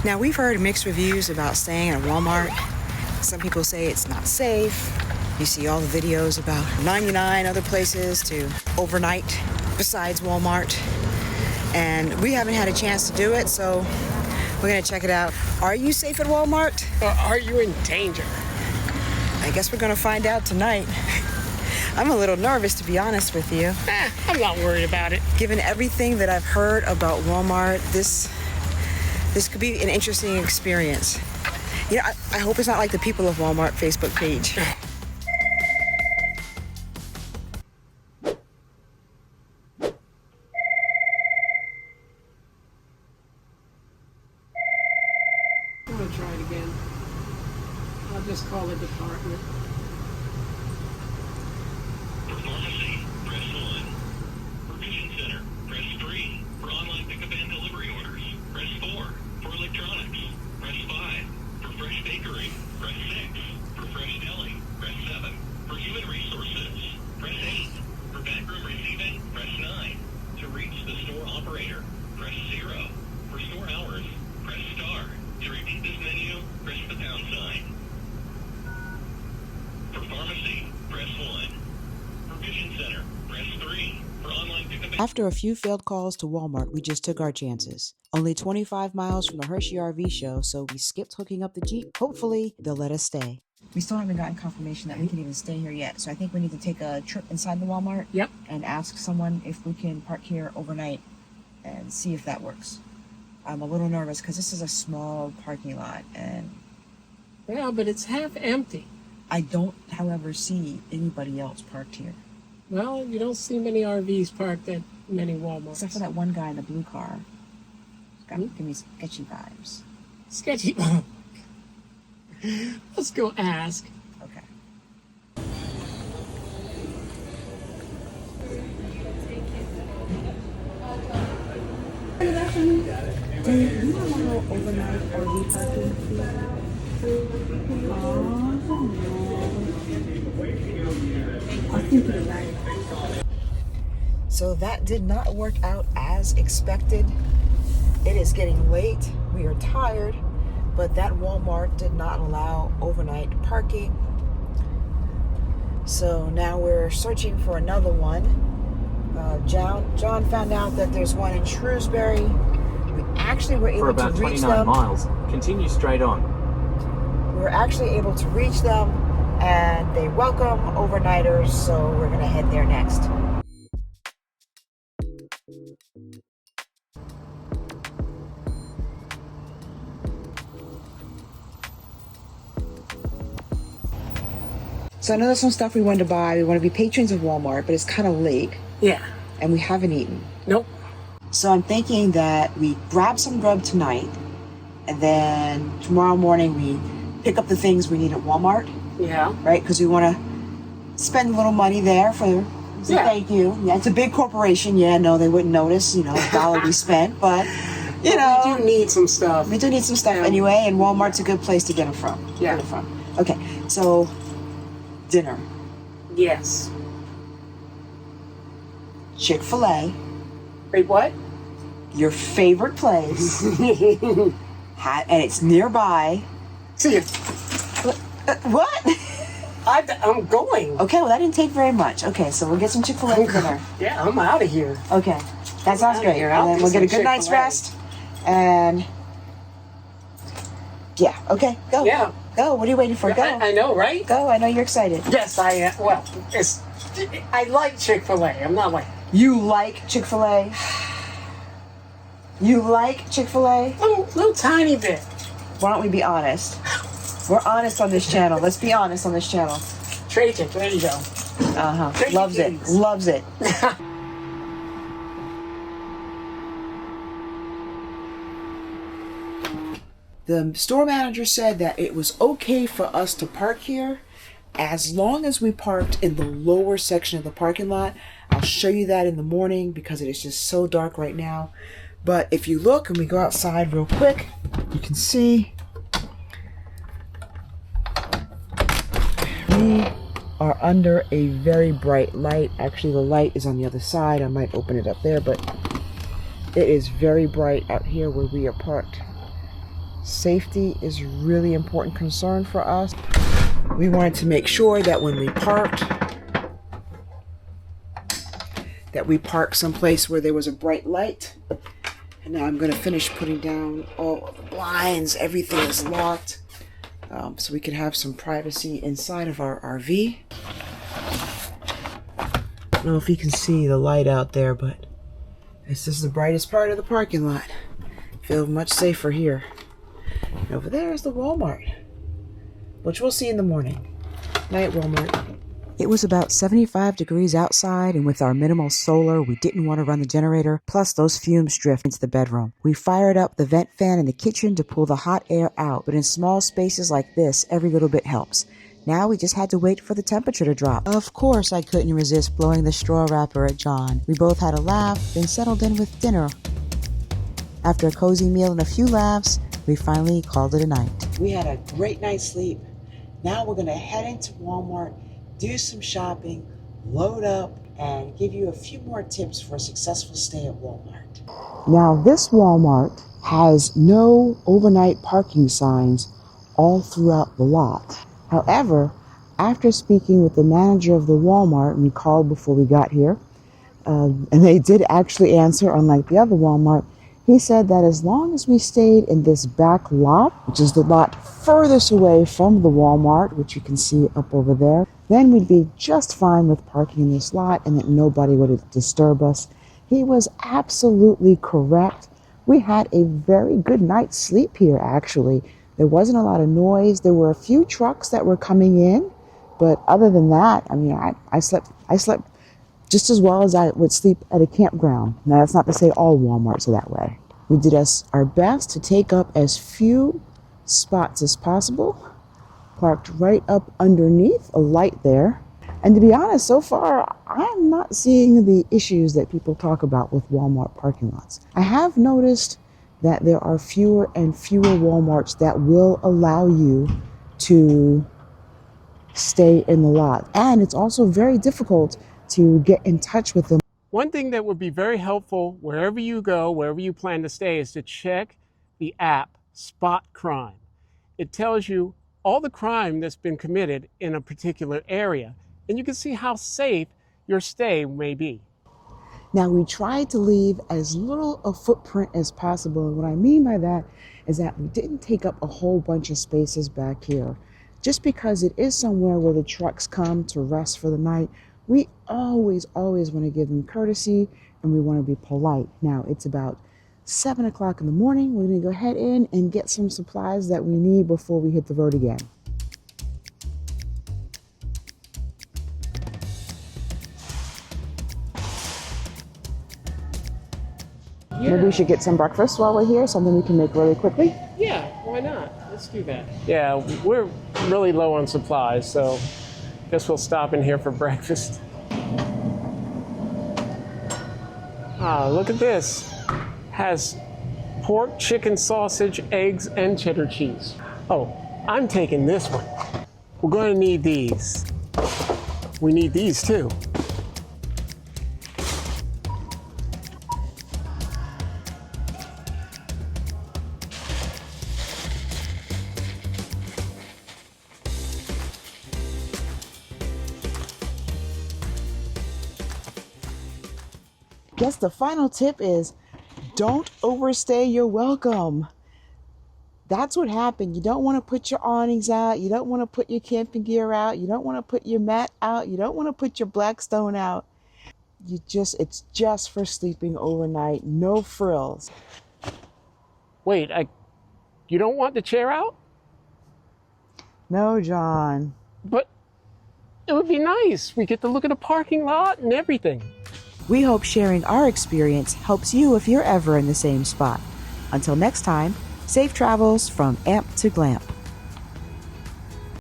Now, we've heard mixed reviews about staying at Walmart. Some people say it's not safe. You see all the videos about 99 other places to overnight besides Walmart. And we haven't had a chance to do it, so we're gonna check it out. Are you safe at Walmart? Or are you in danger? I guess we're gonna find out tonight. I'm a little nervous, to be honest with you. I'm not worried about it. Given everything that I've heard about Walmart, this could be an interesting experience. You know, I hope it's not like the People of Walmart Facebook page. I'm gonna try it again. I'll just call the department. For pharmacy, press 1. For vision center, press 3. For online pickup and delivery orders, press 4. For electronics, press 5. For fresh bakery, press 6. For fresh deli, press 7. For human resources, press 8. For backroom receiving, press 9. To reach the store operator, press 0. For store hours, press star. To repeat this menu, press the pound sign. For pharmacy, press 1. For vision center, press 3. For online pickup. After a few failed calls to Walmart, we just took our chances. Only 25 miles from the Hershey RV Show, so we skipped hooking up the Jeep. Hopefully, they'll let us stay. We still haven't gotten confirmation that we can even stay here yet, so I think we need to take a trip inside the Walmart. Yep. And ask someone if we can park here overnight and see if that works. I'm a little nervous because this is a small parking lot, and Yeah, but it's half empty. I don't, however, see anybody else parked here. Well, you don't see many RVs parked at many Walmarts. Except for that one guy in the blue car. It's got give me sketchy vibes. Sketchy. Let's go ask. Okay. Do you allow overnight RV parking fee? So that did not work out as expected. It is getting late. We are tired, but that Walmart did not allow overnight parking. So now we're searching for another one. John found out that there's one in Shrewsbury. We actually were able to reach them. For about 29 miles, continue straight on. We were actually able to reach them, and they welcome overnighters, so we're going to head there next. So I know there's some stuff we wanted to buy. We want to be patrons of Walmart, but it's kind of late. Yeah. And we haven't eaten. Nope. So I'm thinking that we grab some grub tonight, and then tomorrow morning we pick up the things we need at Walmart. Yeah. Right? Because we want to spend a little money there for thank you. Yeah, it's a big corporation. Yeah, no, they wouldn't notice, the dollar we spent, but we do need some stuff. We do need some stuff anyway, and Walmart's a good place to get them from. Yeah. Get it from. Okay, so dinner. Yes. Chick-fil-A. Wait, what? Your favorite place. And it's nearby. See you. What? I'm going. Okay, well that didn't take very much. Okay, so we'll get some Chick-fil-A for dinner. Yeah, I'm out of here. Okay, that sounds great. And then we'll get a good night's rest. And yeah, okay, go. Yeah. Go. What are you waiting for? Go. I know, right? Go. I know you're excited. Yes, I am. Well, I like Chick-fil-A. I'm not like... You like Chick-fil-A? You like Chick-fil-A? Little tiny bit. Why don't we be honest? We're honest on this channel. Let's be honest on this channel. Trajan, there you go. Uh-huh. Loves it. Loves it. The store manager said that it was okay for us to park here as long as we parked in the lower section of the parking lot. I'll show you that in the morning because it is just so dark right now. But if you look and we go outside real quick, you can see we are under a very bright light. Actually, the light is on the other side. I might open it up there, but it is very bright out here where we are parked. Safety is a really important concern for us. We wanted to make sure that when we parked, that we parked someplace where there was a bright light. And now I'm going to finish putting down all of the blinds. Everything is locked, so we can have some privacy inside of our RV. I don't know if you can see the light out there, but this is the brightest part of the parking lot. Feel much safer here. And over there is the Walmart, which we'll see in the morning. Night, Walmart. It was about 75 degrees outside, and with our minimal solar, we didn't want to run the generator, plus those fumes drift into the bedroom. We fired up the vent fan in the kitchen to pull the hot air out, but in small spaces like this, every little bit helps. Now we just had to wait for the temperature to drop. Of course, I couldn't resist blowing the straw wrapper at John. We both had a laugh, then settled in with dinner. After a cozy meal and a few laughs, we finally called it a night. We had a great night's sleep. Now we're going to head into Walmart, do some shopping, load up, and give you a few more tips for a successful stay at Walmart. Now, this Walmart has no overnight parking signs all throughout the lot. However, after speaking with the manager of the Walmart, and we called before we got here, and they did actually answer, unlike the other Walmart, he said that as long as we stayed in this back lot, which is the lot furthest away from the Walmart, which you can see up over there, then we'd be just fine with parking in this lot and that nobody would disturb us. He was absolutely correct. We had a very good night's sleep here, actually. There wasn't a lot of noise. There were a few trucks that were coming in, but other than that, I mean, I slept just as well as I would sleep at a campground. Now, that's not to say all Walmarts are that way. We did our best to take up as few spots as possible, parked right up underneath a light there. And to be honest, so far, I'm not seeing the issues that people talk about with Walmart parking lots. I have noticed that there are fewer and fewer Walmarts that will allow you to stay in the lot. And it's also very difficult to get in touch with them. One thing that would be very helpful wherever you go, wherever you plan to stay, is to check the app Spot Crime. It tells you all the crime that's been committed in a particular area, and you can see how safe your stay may be. Now, we tried to leave as little a footprint as possible, and what I mean by that is that we didn't take up a whole bunch of spaces back here. Just because it is somewhere where the trucks come to rest for the night, we always want to give them courtesy, and we want to be polite. Now, it's about 7 o'clock in the morning. We're going to go ahead in and get some supplies that we need before we hit the road again. Yeah. Maybe we should get some breakfast while we're here, something we can make really quickly. Yeah, why not? Let's do that. Yeah, we're really low on supplies, so guess we'll stop in here for breakfast. Ah, look at this. Has pork, chicken, sausage, eggs, and cheddar cheese. Oh, I'm taking this one. We're going to need these. We need these too. Guess the final tip is don't overstay your welcome. That's what happened. You don't want to put your awnings out. You don't want to put your camping gear out. You don't want to put your mat out. You don't want to put your Blackstone out. It's just for sleeping overnight. No frills. Wait, you don't want the chair out? No, John. But it would be nice. We get to look at a parking lot and everything. We hope sharing our experience helps you if you're ever in the same spot. Until next time, safe travels from AMP to Glamp.